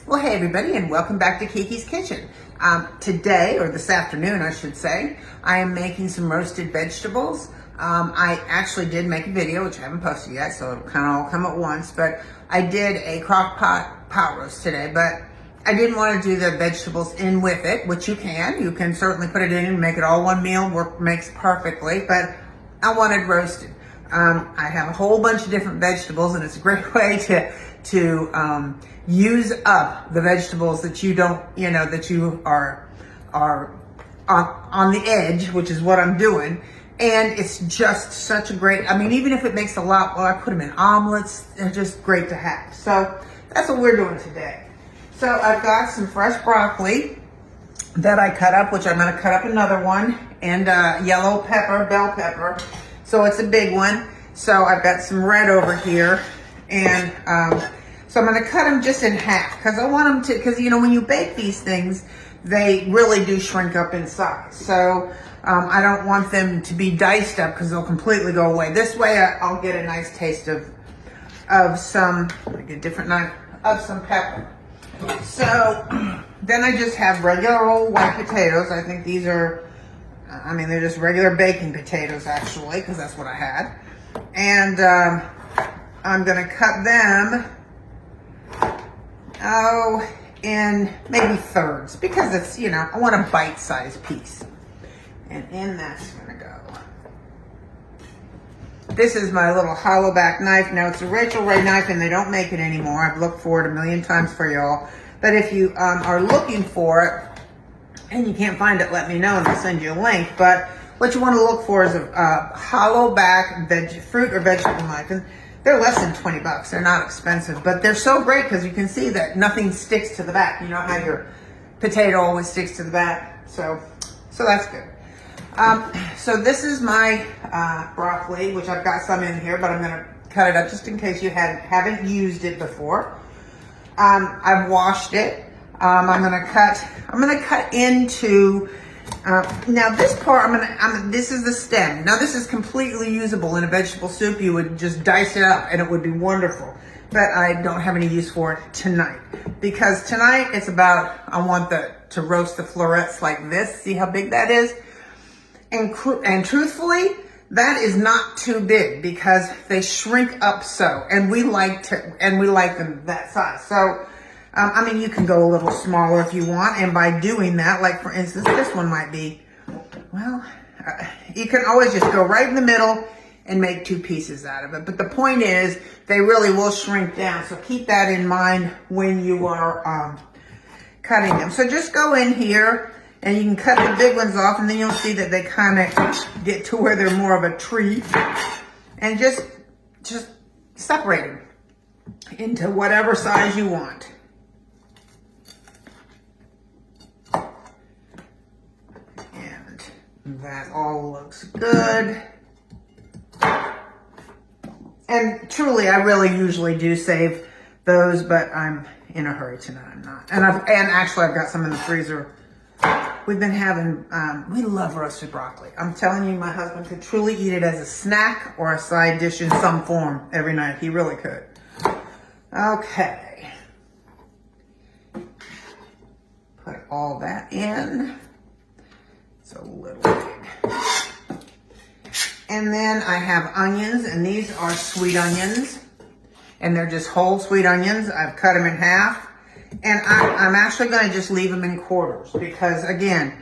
Well, hey everybody, and welcome back to Kiki's Kitchen. Today, or this afternoon I should say, I am making some roasted vegetables. I actually did make a video, which I haven't posted yet, so it'll kind of all come at once, but I did a crock pot roast today, but I didn't want to do the vegetables in with it, which you can. You can certainly put it in and make it all one meal, makes perfectly, but I wanted roasted. I have a whole bunch of different vegetables, and it's a great way to use up the vegetables that you don't, that you are on the edge, which is what I'm doing. And it's just such a great, even if it makes a lot, well, I put them in omelets. They're just great to have. So that's what we're doing today. So I've got some fresh broccoli that I cut up, which I'm going to cut up another one, and yellow pepper, bell pepper. So it's a big one. So I've got some red over here, and so I'm going to cut them just in half because I want them to, because when you bake these things, they really do shrink up in size. So I don't want them to be diced up because they'll completely go away. This way I'll get a nice taste of some, like a different knife, of some pepper. So then I just have regular old white potatoes. I think these are, they're just regular baking potatoes actually, because that's what I had. And I'm going to cut them, in maybe thirds, because it's, I want a bite-sized piece. And in that's going to go. This is my little hollow back knife. Now it's a Rachel Ray knife and they don't make it anymore. I've looked for it a million times for y'all. But if you are looking for it and you can't find it, let me know and I'll send you a link. But what you want to look for is a hollow back fruit or vegetable knife. And they're less than 20 bucks. They're not expensive, but they're so great because you can see that nothing sticks to the back. You know how your potato always sticks to the back? So that's good. So this is my broccoli, which I've got some in here, but I'm going to cut it up just in case you haven't used it before. I've washed it. I'm going to cut into, now this part, this is the stem. Now this is completely usable in a vegetable soup. You would just dice it up and it would be wonderful. But I don't have any use for it tonight. Because tonight it's about, I want to roast the florets like this. See how big that is? And truthfully, that is not too big because they shrink up so, and we like them that size. So, you can go a little smaller if you want, and by doing that, like for instance, this one might be, well, you can always just go right in the middle and make two pieces out of it. But the point is, they really will shrink down. So keep that in mind when you are cutting them. So just go in here. And you can cut the big ones off, and then you'll see that they kind of get to where they're more of a tree. And just separate them into whatever size you want. And that all looks good. And truly, I really usually do save those, but I'm in a hurry tonight. I'm not. And actually, I've got some in the freezer. We've been having, we love roasted broccoli. I'm telling you, my husband could truly eat it as a snack or a side dish in some form every night. He really could. Okay. Put all that in. It's a little big. And then I have onions, and these are sweet onions. And they're just whole sweet onions. I've cut them in half. And I'm actually going to just leave them in quarters because, again,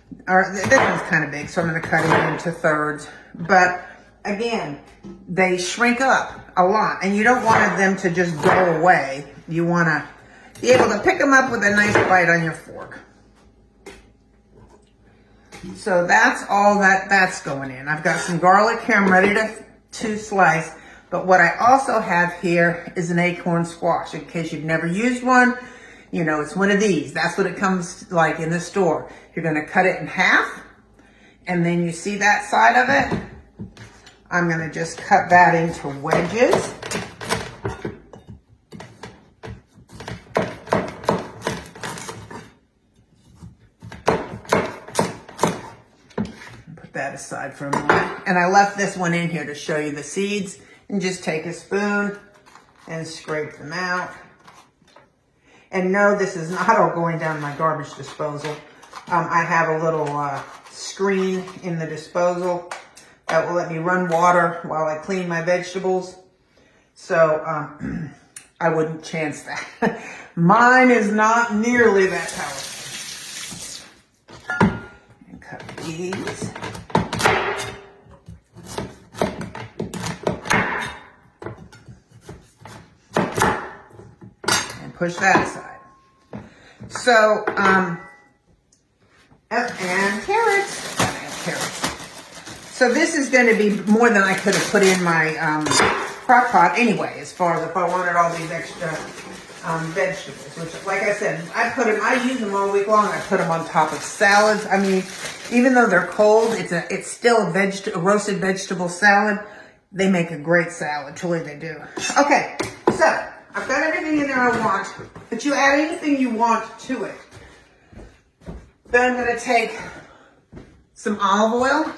this one's kind of big, so I'm going to cut it into thirds. But, again, they shrink up a lot, and you don't want them to just go away. You want to be able to pick them up with a nice bite on your fork. So that's all that's going in. I've got some garlic here I'm ready to slice. But what I also have here is an acorn squash. In case you've never used one, it's one of these. That's what it comes like in the store. You're going to cut it in half. And then you see that side of it? I'm going to just cut that into wedges. Put that aside for a moment. And I left this one in here to show you the seeds. And just take a spoon and scrape them out. And no, this is not all going down my garbage disposal. I have a little screen in the disposal that will let me run water while I clean my vegetables. So I wouldn't chance that. Mine is not nearly that powerful. And cut these. And push that aside. So, and carrots. I have carrots. So this is going to be more than I could have put in my crock pot anyway, as far as if I wanted all these extra vegetables, which, like I said, I use them all week long. I put them on top of salads. I mean, even though they're cold, it's still a roasted vegetable salad. They make a great salad, truly they do. Okay, so I've got everything in there I want, but you add anything you want to it. Then I'm going to take some olive oil.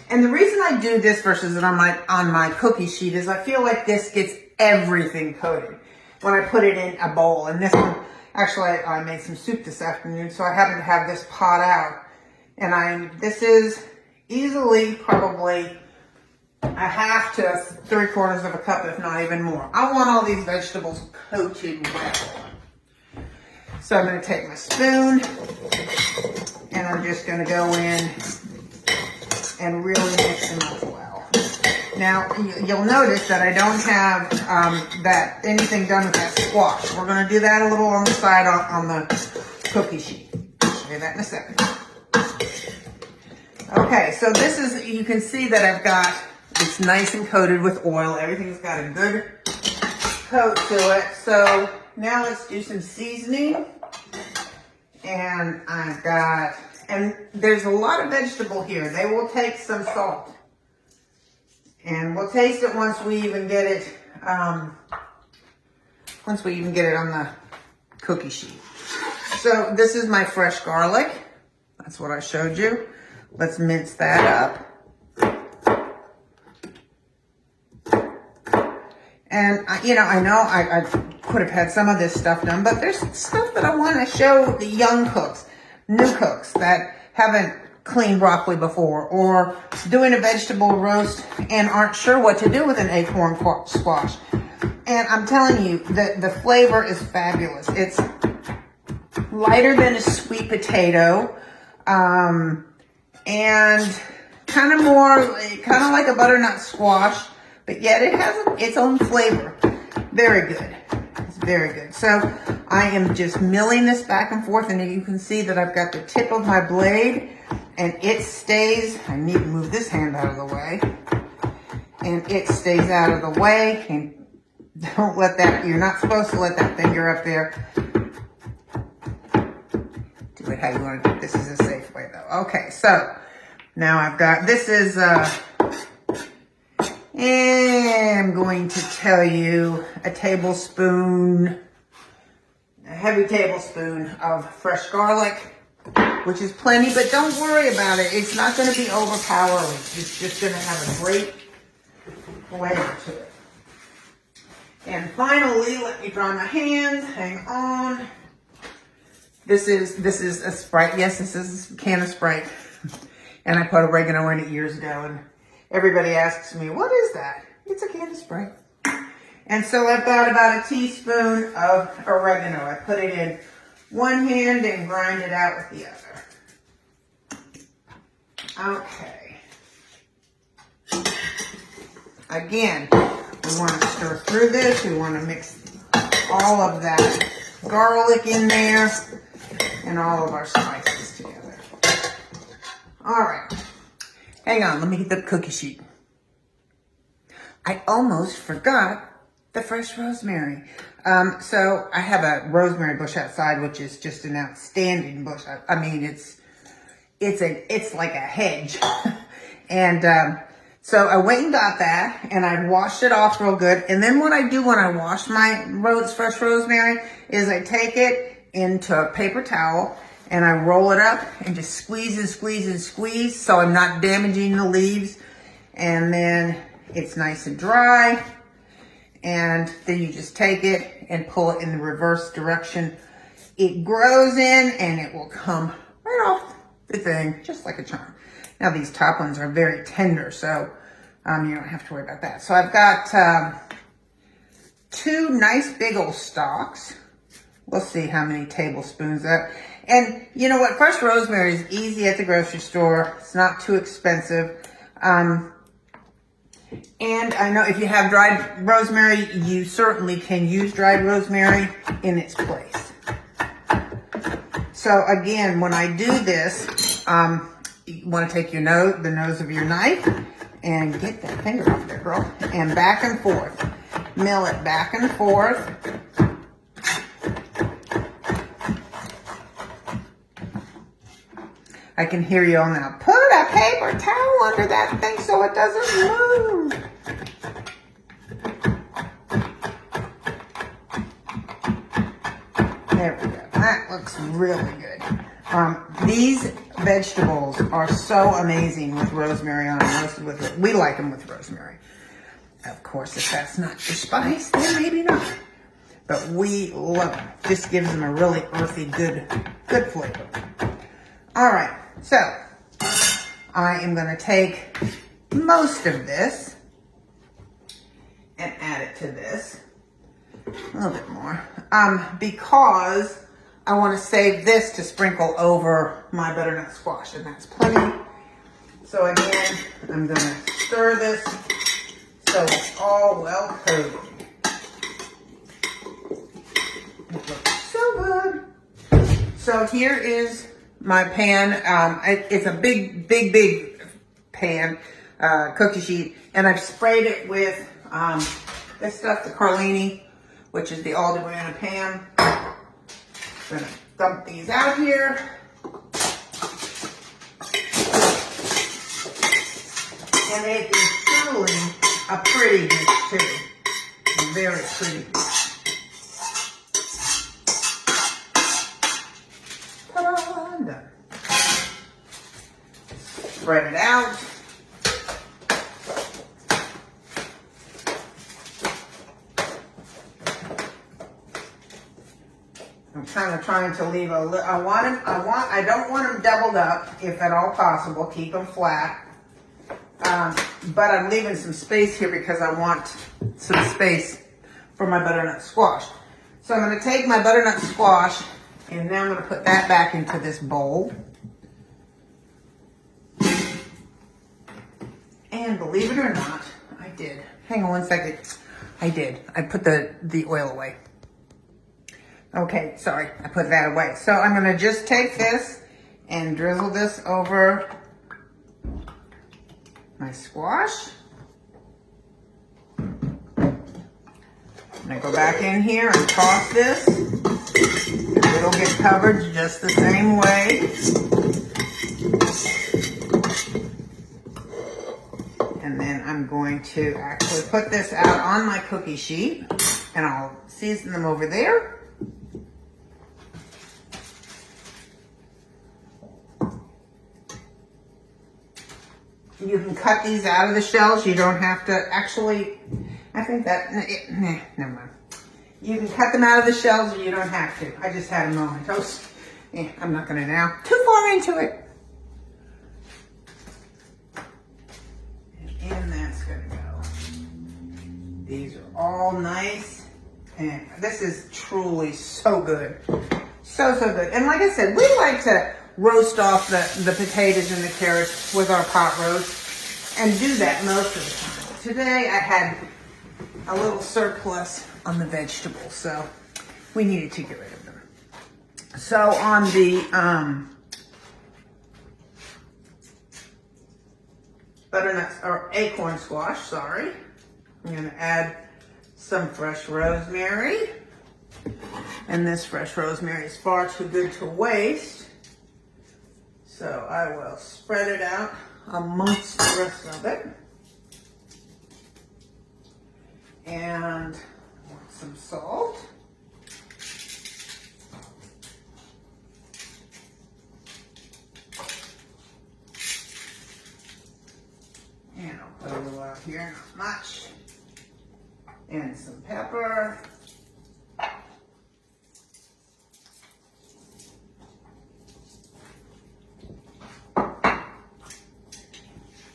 And the reason I do this versus on my cookie sheet is I feel like this gets everything coated when I put it in a bowl. And this one, actually, I made some soup this afternoon, so I happen to have this pot out. And this is easily probably a half to 3/4 of a cup, if not even more. I want all these vegetables coated well. So I'm going to take my spoon, and I'm just going to go in and really mix them up well. Now, you'll notice that I don't have anything done with that squash. We're going to do that a little on the side on the cookie sheet. I'll show you that in a second. Okay, so this is, you can see that I've got, it's nice and coated with oil. Everything's got a good coat to it. So now let's do some seasoning. And I've got, and there's a lot of vegetable here. They will take some salt. And we'll taste it once we even get it, on the cookie sheet. So this is my fresh garlic. That's what I showed you. Let's mince that up. And, I know I could have had some of this stuff done, but there's stuff that I want to show the young cooks, new cooks that haven't cleaned broccoli before, or doing a vegetable roast and aren't sure what to do with an acorn squash. And I'm telling you, the flavor is fabulous. It's lighter than a sweet potato, and kind of like a butternut squash, but yet it has its own flavor. Very good. It's very good. So I am just milling this back and forth, and you can see that I've got the tip of my blade, and it stays, I need to move this hand out of the way, and it stays out of the way, and don't let that, you're not supposed to let that finger up there. Do it how you want to do it. This is a safe way though. Okay, so now I've got, this is, and I'm going to tell you a heavy tablespoon of fresh garlic, which is plenty, but don't worry about it. It's not going to be overpowering. It's just going to have a great flavor to it. And finally, let me dry my hands. Hang on. This is a Sprite. Yes, this is a can of Sprite. And I put oregano in it years ago, and everybody asks me, what is that? It's a can of Sprite. And so I've got about a teaspoon of oregano. I put it in one hand and grind it out with the other. Okay. Again, we want to stir through this. We want to mix all of that garlic in there and all of our spices together. All right. Hang on, let me get the cookie sheet. I almost forgot the fresh rosemary. So I have a rosemary bush outside, which is just an outstanding bush. I mean, it's like a hedge. And so I went and got that, and I washed it off real good. And then what I do when I wash my fresh rosemary is I take it into a paper towel and I roll it up and just squeeze and squeeze and squeeze so I'm not damaging the leaves. And then it's nice and dry. And then you just take it and pull it in the reverse direction it grows in, and it will come right off the thing, just like a charm. Now these top ones are very tender, so you don't have to worry about that. So I've got 2 nice big old stalks. We'll see how many tablespoons that. And you know what? Fresh rosemary is easy at the grocery store. It's not too expensive. And I know if you have dried rosemary, you certainly can use dried rosemary in its place. So again, when I do this, you want to take your the nose of your knife and get that finger off there, girl. And back and forth. Mill it back and forth. I can hear you all now. Put a paper towel under that thing so it doesn't move. There we go. That looks really good. These vegetables are so amazing with rosemary on them. We like them with rosemary. Of course, if that's not your spice, then maybe not. But we love them. Just gives them a really earthy, good flavor. All right, so I am going to take most of this and add it to this. A little bit more. Because I want to save this to sprinkle over my butternut squash, and that's plenty. So again, I'm going to stir this so it's all well coated. It looks so good. So here is my pan. It's a big pan, cookie sheet, and I've sprayed it with this stuff, the Carlini, which is the Aldebrand pan. I'm gonna dump these out here. And it is truly a pretty dish too. Very pretty dish. Ta-da, I'm done. Spread it out. I'm kind of trying to leave a little, I don't want them doubled up, if at all possible. Keep them flat. But I'm leaving some space here because I want some space for my butternut squash. So I'm going to take my butternut squash, and now I'm going to put that back into this bowl. And believe it or not, I did. Hang on one second. I did. I put the oil away. Okay, sorry, I put that away. So I'm gonna just take this and drizzle this over my squash. I'm gonna go back in here and toss this. It'll get covered just the same way. And then I'm going to actually put this out on my cookie sheet, and I'll season them over there. You can cut these out of the shells. You don't have to actually, I think that, never mind. You can cut them out of the shells, or you don't have to. I just had a moment. I'm not going to now. Too far into it. And that's going to go. These are all nice. And this is truly so good. So good. And like I said, we like to roast off the potatoes and the carrots with our pot roast, and do that most of the time. Today I had a little surplus on the vegetables, so we needed to get rid of them. So on the butternut or acorn squash, sorry, I'm going to add some fresh rosemary, and this fresh rosemary is far too good to waste. So I will spread it out amongst the rest of it. And some salt. And I'll put a little out here, not much. And some pepper.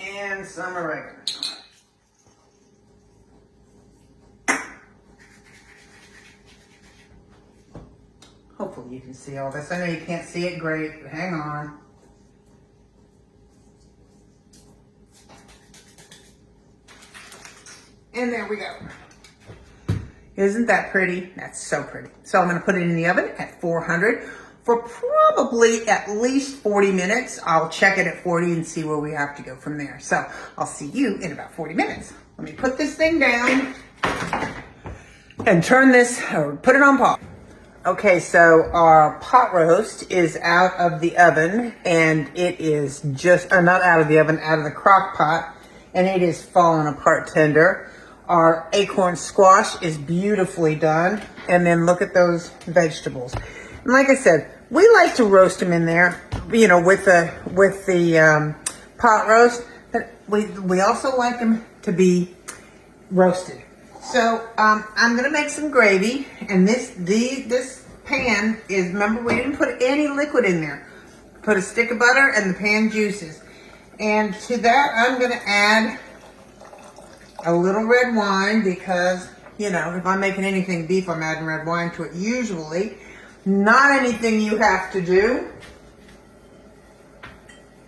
And some oregano. Hopefully you can see all this. I know you can't see it great, but hang on. And there we go. Isn't that pretty? That's so pretty. So I'm gonna put it in the oven at 400 for probably at least 40 minutes. I'll check it at 40 and see where we have to go from there. So I'll see you in about 40 minutes. Let me put this thing down and turn this, or put it on pause. Okay, so our pot roast is out of the oven, and it is just, not out of the oven, out of the crock pot, and it is falling apart tender. Our acorn squash is beautifully done, and then look at those vegetables. And like I said, we like to roast them in there, you know, with the pot roast, but we also like them to be roasted. So I'm gonna make some gravy, and this pan is, remember, we didn't put any liquid in there. Put a stick of butter and the pan juices. And to that, I'm gonna add a little red wine because, you know, if I'm making anything beef, I'm adding red wine to it usually. Not anything you have to do.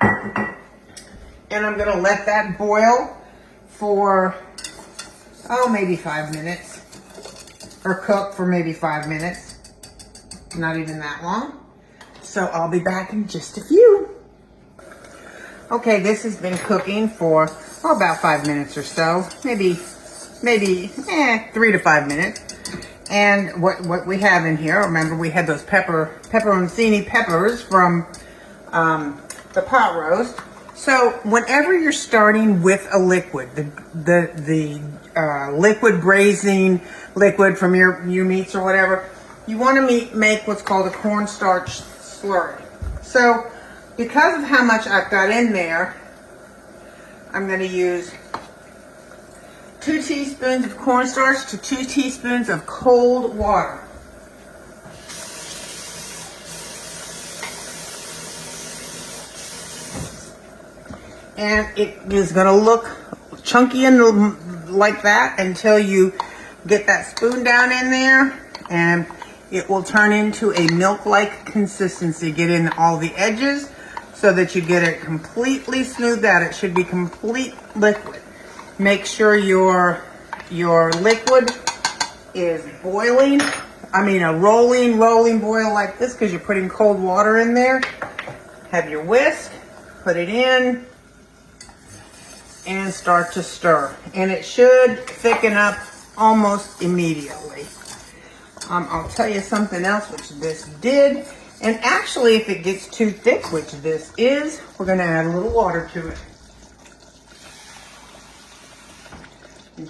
And I'm gonna let that boil for, maybe 5 minutes. Or cook for maybe 5 minutes. Not even that long. So I'll be back in just a few. Okay, this has been cooking for about 5 minutes or so. Maybe 3 to 5 minutes. And what we have in here, remember we had those pepperoncini peppers from the pot roast. So whenever you're starting with a liquid, the liquid braising liquid from your meats or whatever, you want to make what's called a cornstarch slurry. So because of how much I've got in there, I'm going to use 2 teaspoons of cornstarch to 2 teaspoons of cold water. And it is going to look chunky and like that until you get that spoon down in there, and it will turn into a milk-like consistency. Get in all the edges so that you get it completely smoothed out. It should be complete liquid. Make sure your liquid is boiling. I mean a rolling boil like this, because you're putting cold water in there. Have your whisk, put it in, and start to stir. And it should thicken up almost immediately. I'll tell you something else which this did. And actually, if it gets too thick, which this is, we're going to add a little water to it.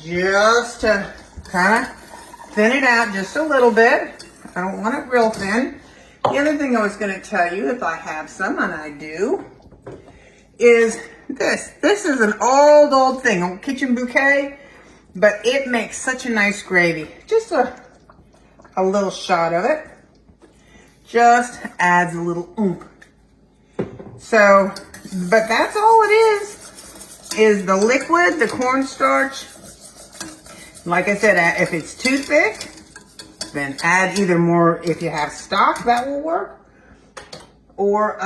Just to kind of thin it out just a little bit. I don't want it real thin. The other thing I was going to tell you, if I have some, and I do, is this. This is an old thing, old kitchen bouquet, but it makes such a nice gravy. Just a little shot of it. Just adds a little oomph. So, but that's all it is the liquid, the cornstarch. Like I said, if it's too thick, then add either more, if you have stock, that will work, or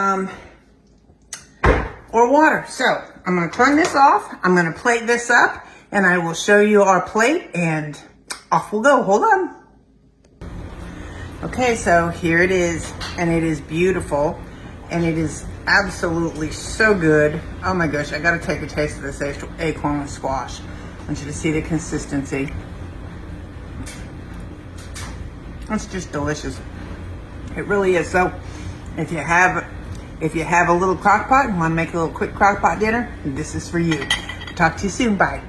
water. So I'm going to turn this off. I'm going to plate this up, and I will show you our plate, and off we'll go. Hold on. Okay, so here it is, and it is beautiful, and it is absolutely so good. Oh my gosh, I got to take a taste of this acorn with squash. I want you to see the consistency. It's just delicious. It really is. So if you have a little crock pot and want to make a little quick crock pot dinner, this is for you. Talk to you soon. Bye.